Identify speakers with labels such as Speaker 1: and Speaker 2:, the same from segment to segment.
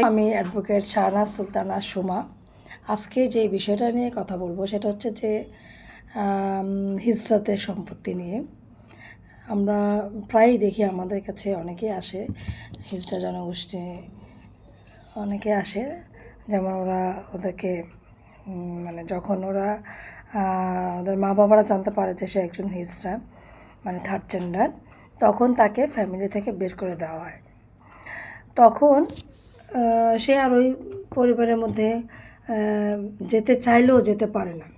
Speaker 1: আমি অ্যাডভোকেট শাহনাজ সুলতানা সুমা। আজকে যে বিষয়টা নিয়ে কথা বলবো সেটা হচ্ছে যে হিজরতের সম্পত্তি নিয়ে। আমরা প্রায়ই দেখি, আমাদের কাছে অনেকেই আসে, হিজড়া জনগোষ্ঠী অনেকে আসে, যেমন ওরা ওদেরকে মানে যখন ওরা ওদের মা বাবারা জানতে পারে যে সে একজন হিজড়া, মানে থার্ড জেন্ডার, তখন তাকে ফ্যামিলি থেকে বের করে দেওয়া হয়। তখন সে আর ওই পরিবারের মধ্যে যেতে চাইলেও যেতে পারে না,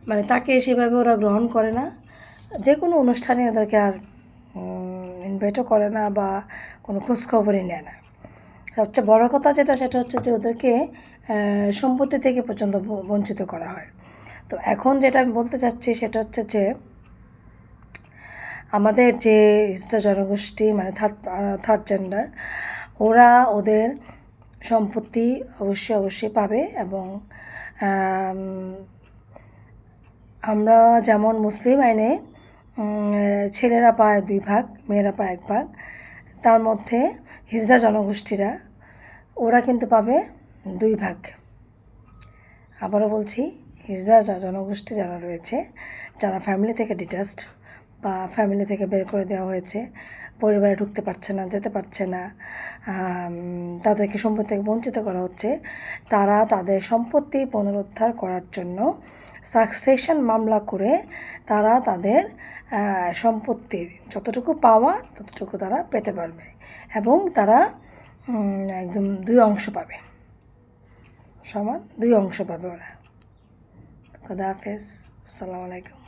Speaker 1: মানে তাকে সেভাবে ওরা গ্রহণ করে না। যে কোনো অনুষ্ঠানে ওদেরকে আর ইনভাইটও করে না বা কোনো খোঁজখবরই নেয় না। সবচেয়ে বড় কথা সেটা হচ্ছে যে ওদেরকে সম্পত্তি থেকে পর্যন্ত বঞ্চিত করা হয়। তো এখন যেটা আমি বলতে চাচ্ছি সেটা হচ্ছে যে আমাদের যে হিজড়া জনগোষ্ঠী, মানে থার্ড জেন্ডার, ওরা ওদের সম্পত্তি অবশ্যই পাবে। এবং আমরা যেমন মুসলিম আইনে ছেলেরা পায় 2 ভাগ, মেয়েরা পায় 1 ভাগ, তার মধ্যে হিজড়া জনগোষ্ঠীরা ওরা কিন্তু পাবে 2 ভাগ। আবারও বলছি, হিজড়া জনগোষ্ঠী যারা রয়েছে, যারা ফ্যামিলি থেকে ডিটাচড বা ফ্যামিলি থেকে বের করে দেওয়া হয়েছে, পরিবারে ঢুকতে পারছে না, যেতে পারছে না, তাদেরকে সম্পত্তি থেকে বঞ্চিত করা হচ্ছে, তারা তাদের সম্পত্তি পুনরুদ্ধার করার জন্য সাকসেশন মামলা করে তারা তাদের সম্পত্তির যতটুকু পাওয়া ততটুকু তারা পেতে পারবে, এবং তারা একদম 2 অংশ পাবে, সমান 2 অংশ পাবে ওরা। খোদা হাফেজ, আসসালামু আলাইকুম।